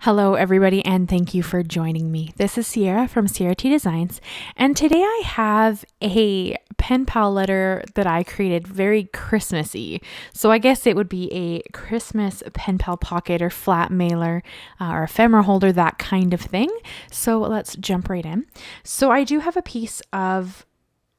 Hello everybody, and thank you for joining me. This is Ciara from Ciara T Designs, and today I have a pen pal letter that I created, very Christmassy. So I guess it would be a Christmas pen pal pocket or flat mailer or ephemera holder, that kind of thing. So let's jump right in. So I do have a piece of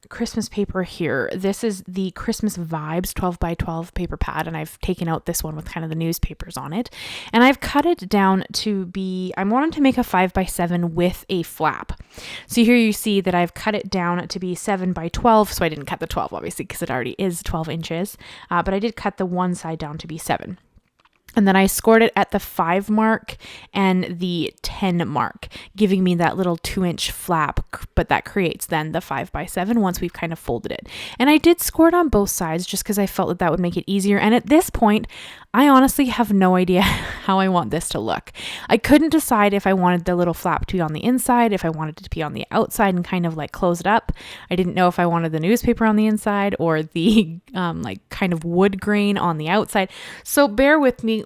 Christmas paper here. This is the Christmas Vibes 12 by 12 paper pad, and I've taken out this one with kind of the newspapers on it, and I've cut it down to be, I wanted to make a 5 by 7 with a flap. So here you see that I've cut it down to be 7 by 12, so I didn't cut the 12 obviously because it already is 12 inches, but I did cut the one side down to be 7. And then I scored it at the 5 mark and the 10 mark, giving me that little 2-inch flap, but that creates then the 5 by 7 once we've kind of folded it. And I did score it on both sides just because I felt that that would make it easier. And at this point, I honestly have no idea how I want this to look. I couldn't decide if I wanted the little flap to be on the inside, if I wanted it to be on the outside and kind of like close it up. I didn't know if I wanted the newspaper on the inside or the like kind of wood grain on the outside. So bear with me.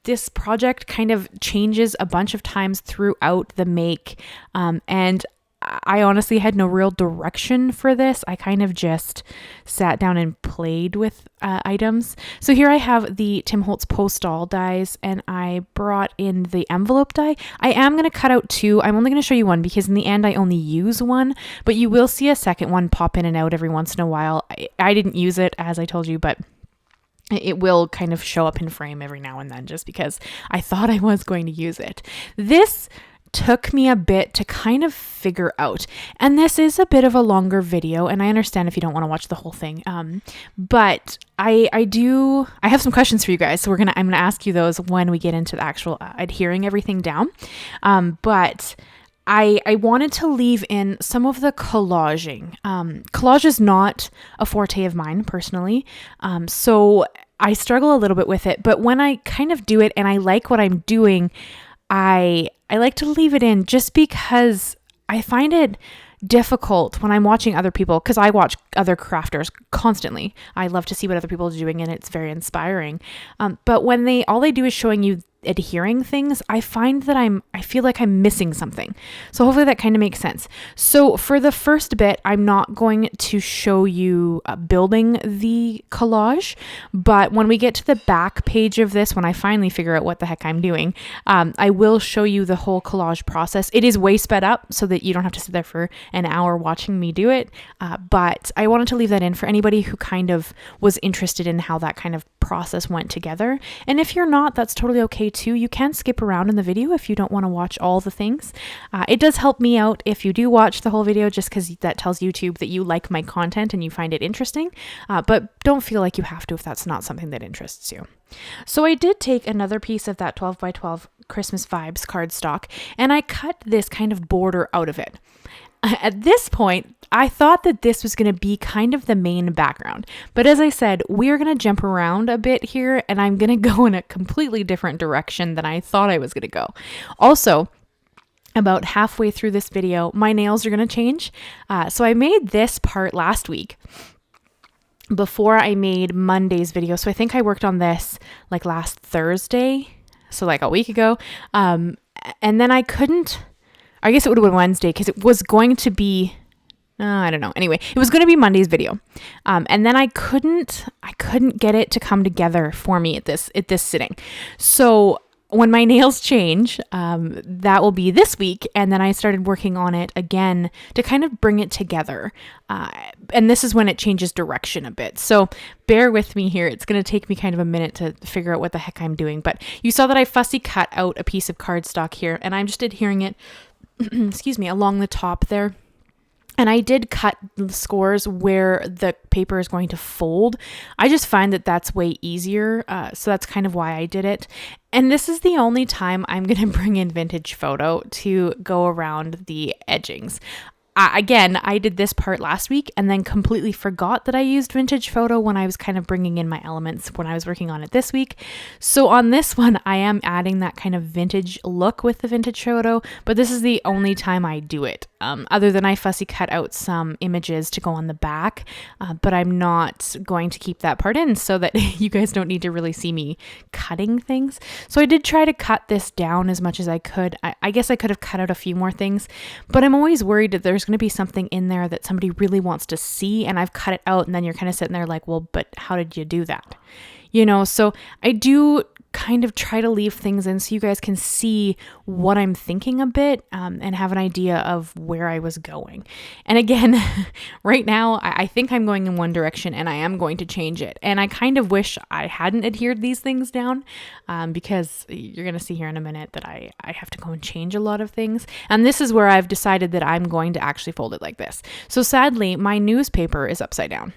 This project kind of changes a bunch of times throughout the make, and I honestly had no real direction for this. I kind of just sat down and played with items. So here I have the Tim Holtz postal dies, and I brought in the envelope die. I am going to cut out 2. I'm only going to show you one because in the end I only use one, but you will see a second one pop in and out every once in a while. I didn't use it, as I told you, but it will kind of show up in frame every now and then just because I thought I was going to use it. This took me a bit to kind of figure out, and this is a bit of a longer video, and I understand if you don't want to watch the whole thing, but I have some questions for you guys, so I'm gonna ask you those when we get into the actual adhering everything down, but I wanted to leave in some of the collaging. Collage is not a forte of mine personally, so I struggle a little bit with it, but when I kind of do it and I like what I'm doing, I like to leave it in just because I find it difficult when I'm watching other people, because I watch other crafters constantly. I love to see what other people are doing, and it's very inspiring. But when all they do is showing you adhering things, I find that I feel like I'm missing something. So hopefully that kind of makes sense. So for the first bit, I'm not going to show you building the collage, but when we get to the back page of this, when I finally figure out what the heck I'm doing, I will show you the whole collage process. It is way sped up so that you don't have to sit there for an hour watching me do it, but I wanted to leave that in for anybody who kind of was interested in how that kind of process went together. And if you're not, that's totally okay too. You can skip around in the video if you don't want to watch all the things. It does help me out if you do watch the whole video, just because that tells YouTube that you like my content and you find it interesting, but don't feel like you have to if that's not something that interests you. So I did take another piece of that 12 by 12 Christmas Vibes cardstock, and I cut this kind of border out of it. At this point, I thought that this was going to be kind of the main background, but as I said, we're going to jump around a bit here, and I'm going to go in a completely different direction than I thought I was going to go. Also, about halfway through this video, my nails are going to change. So I made this part last week before I made Monday's video. So I think I worked on this like last Thursday, so like a week ago. And then I guess it would have been Wednesday because it was going to be, I don't know. Anyway, it was going to be Monday's video. And then I couldn't get it to come together for me at this sitting. So when my nails change, that will be this week. And then I started working on it again to kind of bring it together. And this is when it changes direction a bit. So bear with me here. It's going to take me kind of a minute to figure out what the heck I'm doing. But you saw that I fussy cut out a piece of cardstock here, and I'm just adhering it excuse me, along the top there. And I did cut the scores where the paper is going to fold. I just find that that's way easier. So that's kind of why I did it. And this is the only time I'm going to bring in Vintage Photo to go around the edgings. Again, I did this part last week and then completely forgot that I used Vintage Photo when I was kind of bringing in my elements when I was working on it this week. So on this one, I am adding that kind of vintage look with the Vintage Photo, but this is the only time I do it. other than I fussy cut out some images to go on the back, but I'm not going to keep that part in so that you guys don't need to really see me cutting things. So I did try to cut this down as much as I could. I guess I could have cut out a few more things, but I'm always worried that there's going to be something in there that somebody really wants to see and I've cut it out, and then you're kind of sitting there like, well, but how did you do that? So I do kind of try to leave things in so you guys can see what I'm thinking a bit, and have an idea of where I was going. And again, right now, I think I'm going in one direction and I am going to change it. And I kind of wish I hadn't adhered these things down, because you're going to see here in a minute that I have to go and change a lot of things. And this is where I've decided that I'm going to actually fold it like this. So sadly, my newspaper is upside down,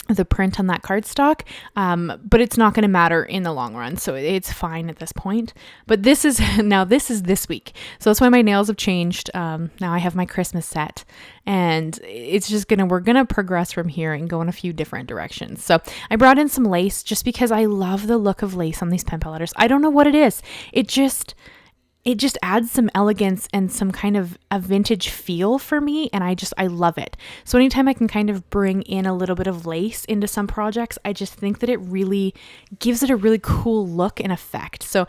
the print on that cardstock, but it's not going to matter in the long run, so it's fine at this point. But this is this week, so that's why my nails have changed. Now I have my Christmas set, and it's just we're gonna progress from here and go in a few different directions. So I brought in some lace just because I love the look of lace on these pen pal letters. I don't know what it is. It just adds some elegance and some kind of a vintage feel for me, and I love it. So anytime I can kind of bring in a little bit of lace into some projects, I just think that it really gives it a really cool look and effect. So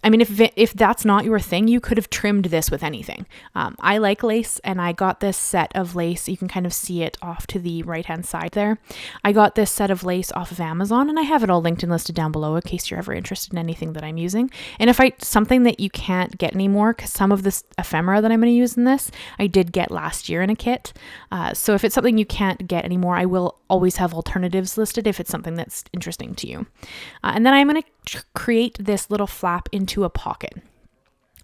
I mean, if that's not your thing, you could have trimmed this with anything. I like lace, and I got this set of lace. You can kind of see it off to the right-hand side there. I got this set of lace off of Amazon, and I have it all linked and listed down below in case you're ever interested in anything that I'm using. And if something that you can't get anymore, because some of this ephemera that I'm going to use in this, I did get last year in a kit. So if it's something you can't get anymore, I will always have alternatives listed if it's something that's interesting to you. And then I'm going to create this little flap into a pocket.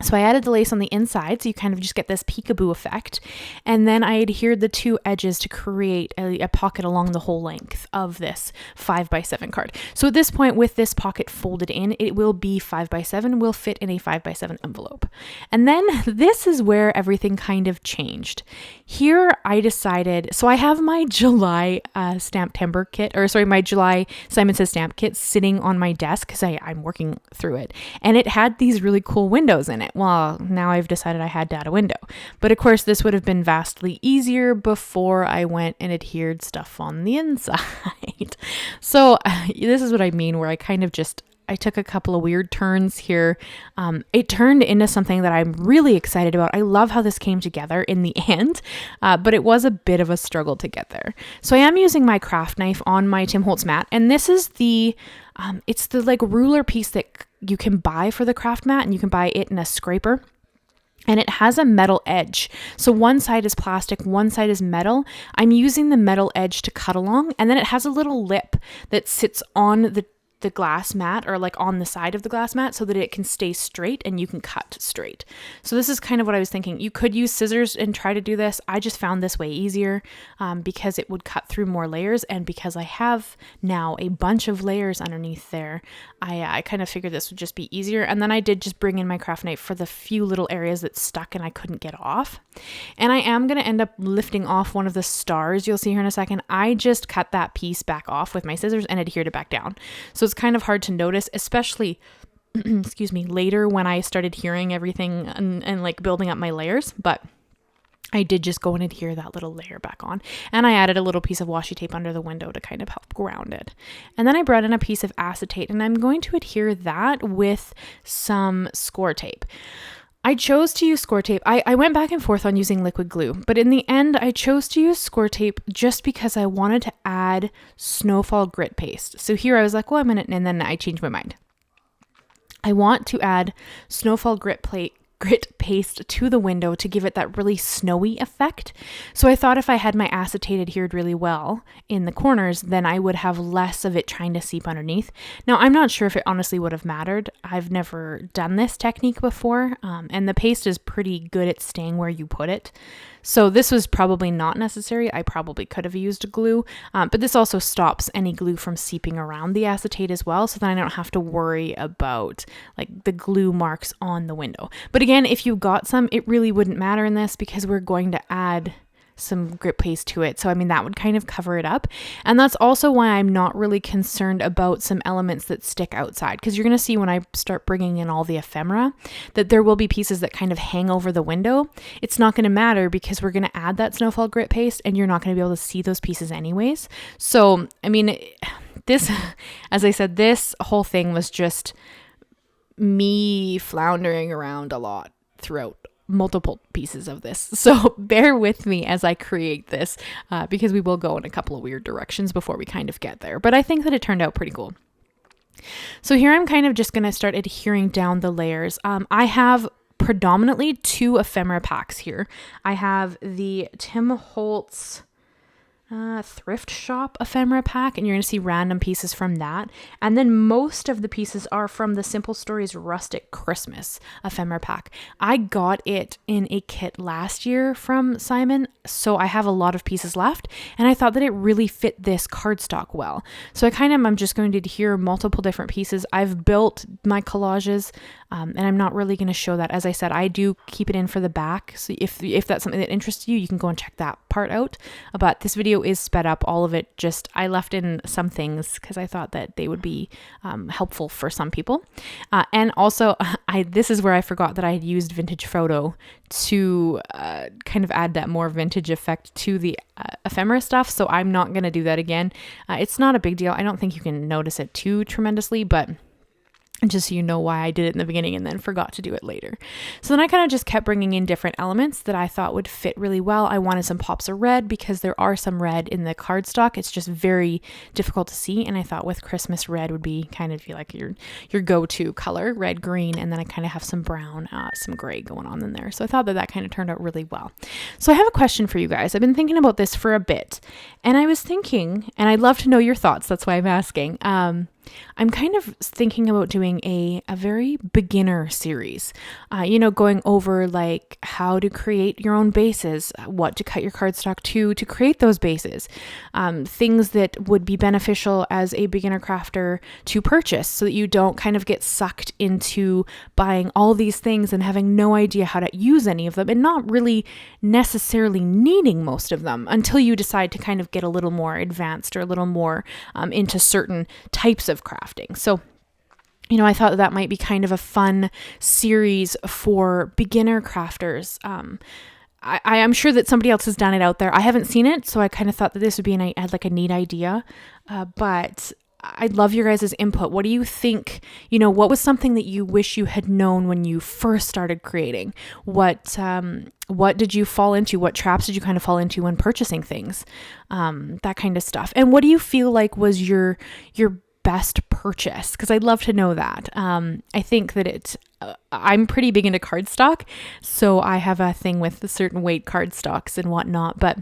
So I added the lace on the inside, so you kind of just get this peekaboo effect. And then I adhered the two edges to create a pocket along the whole length of this 5x7 card. So at this point, with this pocket folded in, it will be 5x7, will fit in a 5x7 envelope. And then this is where everything kind of changed. Here I decided, so I have my July stamp timber kit, my July Simon Says stamp kit sitting on my desk because I'm working through it. And it had these really cool windows in it. Well, now I've decided I had to add a window. But of course, this would have been vastly easier before I went and adhered stuff on the inside. So this is what I mean, where I kind of I took a couple of weird turns here. It turned into something that I'm really excited about. I love how this came together in the end, but it was a bit of a struggle to get there. So I am using my craft knife on my Tim Holtz mat, and this is it's the like ruler piece that you can buy for the craft mat, and you can buy it in a scraper. And it has a metal edge. So one side is plastic, one side is metal. I'm using the metal edge to cut along, and then it has a little lip that sits on the glass mat, or like on the side of the glass mat, so that it can stay straight and you can cut straight. So this is kind of what I was thinking. You could use scissors and try to do this. I just found this way easier because it would cut through more layers, and because I have now a bunch of layers underneath there, I kind of figured this would just be easier. And then I did just bring in my craft knife for the few little areas that stuck and I couldn't get off. And I am going to end up lifting off one of the stars you'll see here in a second. I just cut that piece back off with my scissors and adhered it back down. So it's kind of hard to notice, especially excuse me, later when I started hearing everything and like building up my layers. But I did just go and adhere that little layer back on, and I added a little piece of washi tape under the window to kind of help ground it. And then I brought in a piece of acetate, and I'm going to adhere that with some Scor-tape. I chose to use Scor-tape. I went back and forth on using liquid glue, but in the end, I chose to use Scor-tape just because I wanted to add Snowfall grit paste. So here I was like, well, I'm in it, and then I changed my mind. I want to add Snowfall grit paste to the window to give it that really snowy effect. So I thought if I had my acetate adhered really well in the corners, then I would have less of it trying to seep underneath. Now, I'm not sure if it honestly would have mattered. I've never done this technique before, and the paste is pretty good at staying where you put it. So this was probably not necessary. I probably could have used glue, but this also stops any glue from seeping around the acetate as well, so then I don't have to worry about like the glue marks on the window. But again, if you got some, it really wouldn't matter in this because we're going to add grit paste to it. So I mean, that would kind of cover it up. And that's also why I'm not really concerned about some elements that stick outside, because you're going to see when I start bringing in all the ephemera that there will be pieces that kind of hang over the window. It's not going to matter because we're going to add that Snowfall grit paste and you're not going to be able to see those pieces anyways. So, I mean, this, as I said, this whole thing was just me floundering around a lot throughout multiple pieces of this. So bear with me as I create this because we will go in a couple of weird directions before we kind of get there. But I think that it turned out pretty cool. So here I'm kind of just going to start adhering down the layers. I have predominantly 2 ephemera packs here. I have the Tim Holtz thrift shop ephemera pack, and you're going to see random pieces from that. And then most of the pieces are from the Simple Stories Rustic Christmas ephemera pack. I got it in a kit last year from Simon, so I have a lot of pieces left, and I thought that it really fit this cardstock well. So I'm just going to adhere multiple different pieces. I've built my collages, and I'm not really going to show that. As I said, I do keep it in for the back, so if that's something that interests you, you can go and check that part out. But this video is sped up, all of it. Just I left in some things because I thought that they would be helpful for some people. And also, this is where I forgot that I had used Vintage Photo to kind of add that more vintage effect to the ephemera stuff. So I'm not going to do that again. It's not a big deal. I don't think you can notice it too tremendously, but just so you know why I did it in the beginning and then forgot to do it later. So then I kind of just kept bringing in different elements that I thought would fit really well. I wanted some pops of red because there are some red in the cardstock. It's just very difficult to see. And I thought with Christmas, red would be kind of like your go-to color, red, green. And then I kind of have some brown, some gray going on in there. So I thought that kind of turned out really well. So I have a question for you guys. I've been thinking about this for a bit, and I was thinking, and I'd love to know your thoughts. That's why I'm asking. I'm kind of thinking about doing a very beginner series, going over like how to create your own bases, what to cut your cardstock to create those bases, things that would be beneficial as a beginner crafter to purchase so that you don't kind of get sucked into buying all these things and having no idea how to use any of them and not really necessarily needing most of them until you decide to kind of get a little more advanced or a little more into certain types of crafting. So, I thought that might be kind of a fun series for beginner crafters. I am sure that somebody else has done it out there. I haven't seen it, so I kind of thought that this would be a neat idea. But I'd love your guys' input. What do you think? What was something that you wish you had known when you first started creating? What did you fall into? What traps did you kind of fall into when purchasing things? That kind of stuff. And what do you feel like was your best purchase? Because I'd love to know that. I think that I'm pretty big into cardstock, so I have a thing with the certain weight cardstocks and whatnot, but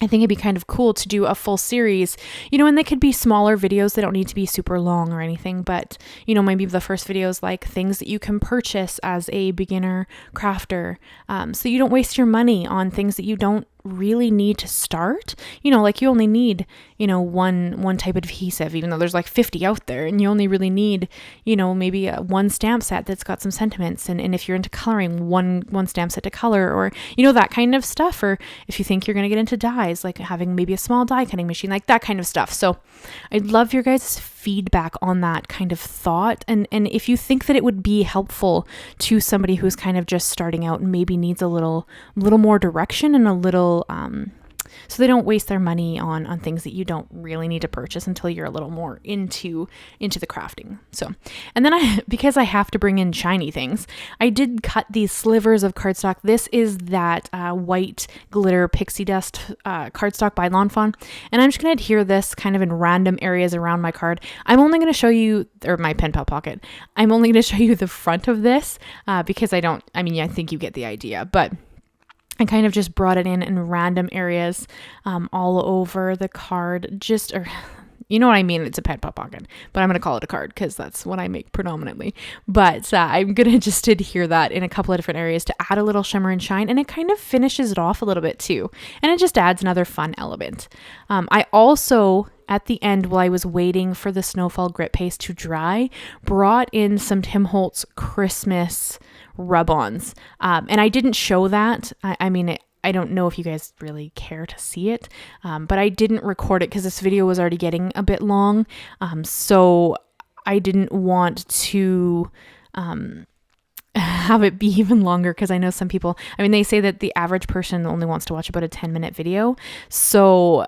I think it'd be kind of cool to do a full series, and they could be smaller videos. They don't need to be super long or anything, but, maybe the first video is like things that you can purchase as a beginner crafter. So you don't waste your money on things that you don't really need to start. Like you only need, one type of adhesive, even though there's like 50 out there, and you only really need, maybe one stamp set that's got some sentiments. And if you're into coloring, one stamp set to color, or, that kind of stuff. Or if you think you're going to get into dyes, like having maybe a small die cutting machine, like that kind of stuff. So I'd love your guys' feedback on that kind of thought. And if you think that it would be helpful to somebody who's kind of just starting out and maybe needs a little more direction and a little, so they don't waste their money on things that you don't really need to purchase until you're a little more into the crafting. So, and then because I have to bring in shiny things, I did cut these slivers of cardstock. This is that white glitter pixie dust cardstock by Fawn, and I'm just going to adhere this kind of in random areas around my card. I'm only going to show you, or my pen pal pocket, I'm only going to show you the front of this because I think you get the idea, but I kind of just brought it in random areas all over the card, you know what I mean? It's a pen pal pocket, but I'm going to call it a card because that's what I make predominantly. But I'm going to just adhere that in a couple of different areas to add a little shimmer and shine, and it kind of finishes it off a little bit too. And it just adds another fun element. I also, at the end, while I was waiting for the Snowfall grit paste to dry, brought in some Tim Holtz Christmas rub-ons. And I didn't show that. I don't know if you guys really care to see it, but I didn't record it because this video was already getting a bit long. So I didn't want to have it be even longer, because I know some people, I mean, they say that the average person only wants to watch about a 10-minute video. So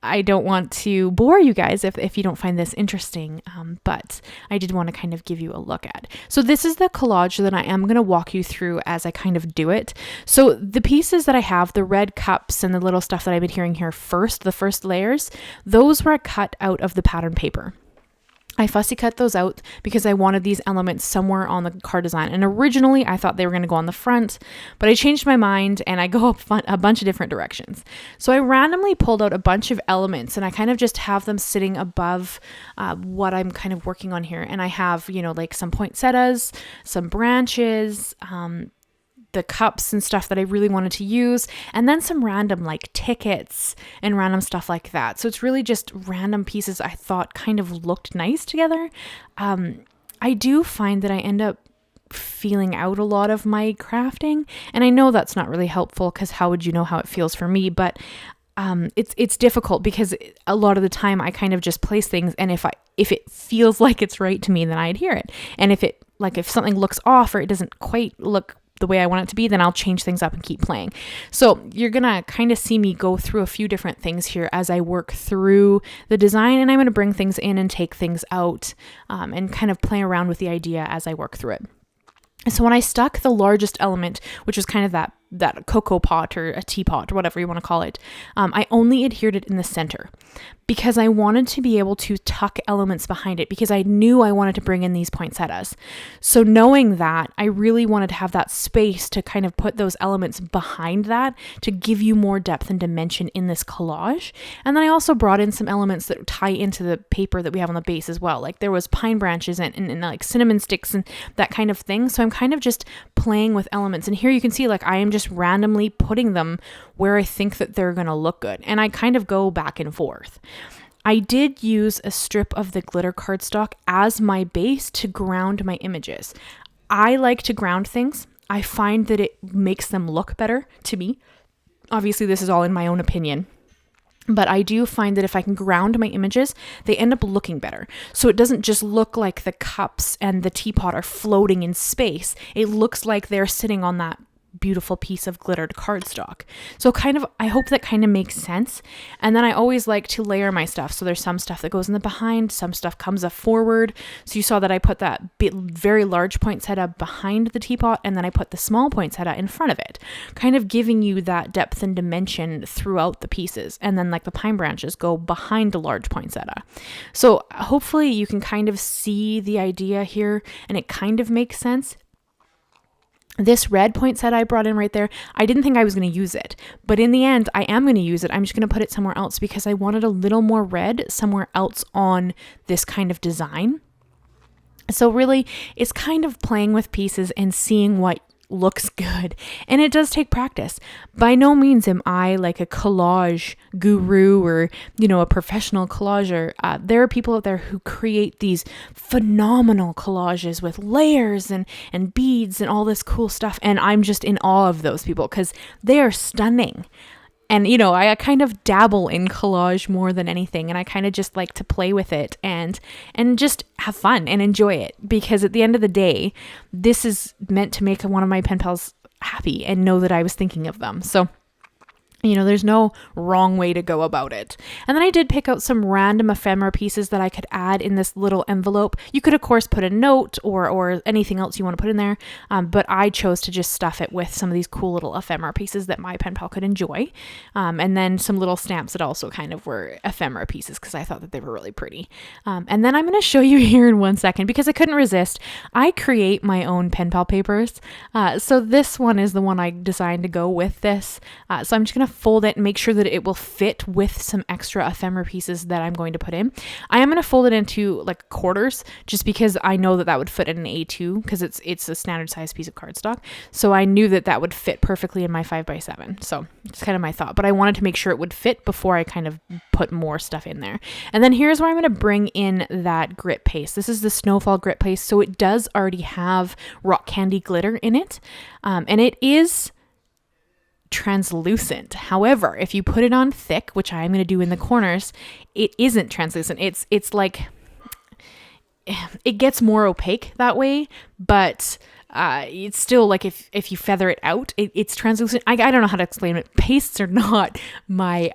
I don't want to bore you guys if you don't find this interesting, but I did want to kind of give you a look at. So this is the collage that I am going to walk you through as I kind of do it. So the pieces that I have, the red cups and the little stuff that I've been hearing here first, the first layers, those were cut out of the pattern paper. I fussy cut those out because I wanted these elements somewhere on the card design. And originally I thought they were going to go on the front, but I changed my mind and I go a bunch of different directions. So I randomly pulled out a bunch of elements and I kind of just have them sitting above what I'm kind of working on here. And I have, you know, like some poinsettias, some branches, the cups and stuff that I really wanted to use, and then some random like tickets and random stuff like that. So it's really just random pieces I thought kind of looked nice together. I do find that I end up feeling out a lot of my crafting, and I know that's not really helpful, because how would you know how it feels for me? But it's difficult because a lot of the time I kind of just place things, and if it feels like it's right to me, then I adhere it. And if something looks off or it doesn't quite look the way I want it to be, then I'll change things up and keep playing. So you're gonna kind of see me go through a few different things here as I work through the design, and I'm gonna bring things in and take things out, and kind of play around with the idea as I work through it. So when I stuck the largest element, which was kind of that cocoa pot or a teapot or whatever you want to call it, I only adhered it in the center because I wanted to be able to tuck elements behind it, because I knew I wanted to bring in these poinsettias. So knowing that, I really wanted to have that space to kind of put those elements behind that to give you more depth and dimension in this collage. And then I also brought in some elements that tie into the paper that we have on the base as well. Like there was pine branches and like cinnamon sticks and that kind of thing. So I'm kind of just playing with elements. And here you can see like I am just randomly putting them where I think that they're going to look good. And I kind of go back and forth. I did use a strip of the glitter cardstock as my base to ground my images. I like to ground things. I find that it makes them look better to me. Obviously, this is all in my own opinion. But I do find that if I can ground my images, they end up looking better. So it doesn't just look like the cups and the teapot are floating in space. It looks like they're sitting on that beautiful piece of glittered cardstock. So I hope that kind of makes sense. And then I always like to layer my stuff. So there's some stuff that goes in the behind, some stuff comes up forward. So you saw that I put that very large poinsettia behind the teapot, and then I put the small poinsettia in front of it, kind of giving you that depth and dimension throughout the pieces. And then like the pine branches go behind the large poinsettia. So hopefully you can kind of see the idea here, and it kind of makes sense. This red poinsettia I brought in right there, I didn't think I was going to use it, but in the end, I am going to use it. I'm just going to put it somewhere else because I wanted a little more red somewhere else on this kind of design. So really, it's kind of playing with pieces and seeing what looks good. And it does take practice. By no means am I like a collage guru or, a professional collager. There are people out there who create these phenomenal collages with layers and beads and all this cool stuff. And I'm just in awe of those people because they are stunning. And, I kind of dabble in collage more than anything. And I kind of just like to play with it and just have fun and enjoy it. Because at the end of the day, this is meant to make one of my pen pals happy and know that I was thinking of them. So, there's no wrong way to go about it. And then I did pick out some random ephemera pieces that I could add in this little envelope. You could, of course, put a note or anything else you want to put in there. But I chose to just stuff it with some of these cool little ephemera pieces that my pen pal could enjoy. And then some little stamps that also kind of were ephemera pieces because I thought that they were really pretty. And then I'm going to show you here in 1 second because I couldn't resist. I create my own pen pal papers. So this one is the one I designed to go with this. So I'm just going to fold it and make sure that it will fit with some extra ephemera pieces that I'm going to put in. I am going to fold it into like quarters just because I know that would fit in an A2 because it's a standard size piece of cardstock. So I knew that would fit perfectly in my 5x7. So it's kind of my thought, but I wanted to make sure it would fit before I kind of put more stuff in there. And then here's where I'm going to bring in that grit paste. This is the Snowfall grit paste. So it does already have rock candy glitter in it. And it is translucent. However, if you put it on thick, which I'm going to do in the corners, it isn't translucent. It's like, it gets more opaque that way, but it's still like if you feather it out, it's translucent. I don't know how to explain it. Pastes are not my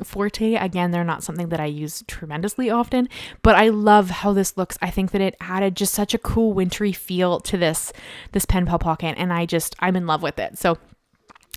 forte. Again, they're not something that I use tremendously often, but I love how this looks. I think that it added just such a cool wintry feel to this pen pal pocket, and I'm in love with it. So,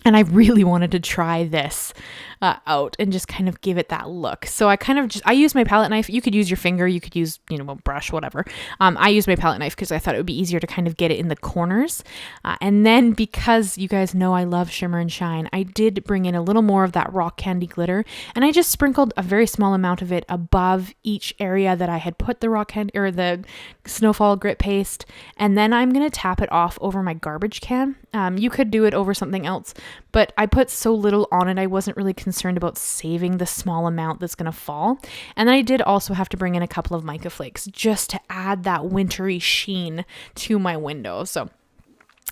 and I really wanted to try this out and just kind of give it that look. So I use my palette knife. You could use your finger, you could use, a brush, whatever. I use my palette knife because I thought it would be easier to kind of get it in the corners. And then because you guys know I love shimmer and shine, I did bring in a little more of that rock candy glitter, and I just sprinkled a very small amount of it above each area that I had put the rock candy or the Snowfall grit paste. And then I'm going to tap it off over my garbage can. You could do it over something else, but I put so little on it, I wasn't really concerned about saving the small amount that's going to fall. And then I did also have to bring in a couple of mica flakes just to add that wintry sheen to my window. So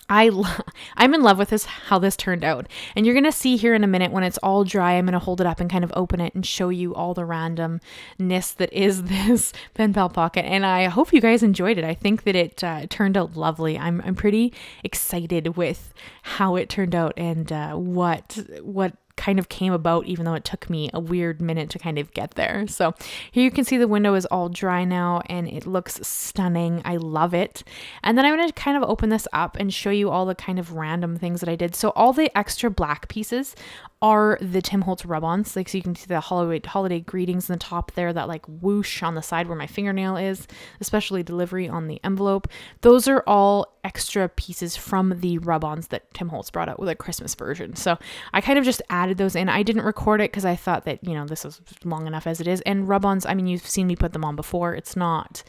I'm in love with how this turned out. And you're going to see here in a minute when it's all dry, I'm going to hold it up and kind of open it and show you all the randomness that is this pen pal pocket. And I hope you guys enjoyed it. I think that it turned out lovely. I'm pretty excited with how it turned out and what kind of came about, even though it took me a weird minute to kind of get there. So here you can see the window is all dry now and it looks stunning. I love it. And then I'm going to kind of open this up and show you all the kind of random things that I did. So all the extra black pieces are the Tim Holtz rub-ons. Like, so you can see the holiday greetings in the top there, that like whoosh on the side where my fingernail is, especially delivery on the envelope. Those are all extra pieces from the rub-ons that Tim Holtz brought out with a Christmas version. So I kind of just added those in. I didn't record it because I thought that, this was long enough as it is. And rub-ons, I mean, you've seen me put them on before. It's not,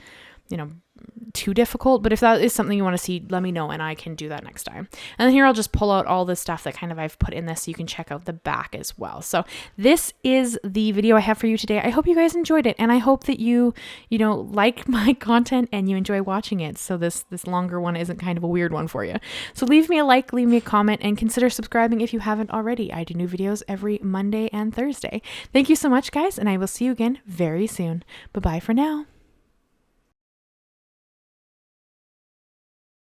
too difficult, but if that is something you want to see, let me know and I can do that next time. And then here I'll just pull out all the stuff that kind of I've put in this so you can check out the back as well. So this is the video I have for you today. I hope you guys enjoyed it, and I hope that you like my content and you enjoy watching it, so this longer one isn't kind of a weird one for you. So leave me a like, leave me a comment, and consider subscribing if you haven't already. I do new videos every Monday and Thursday. Thank you so much, guys, and I will see you again very soon. Bye-bye for now.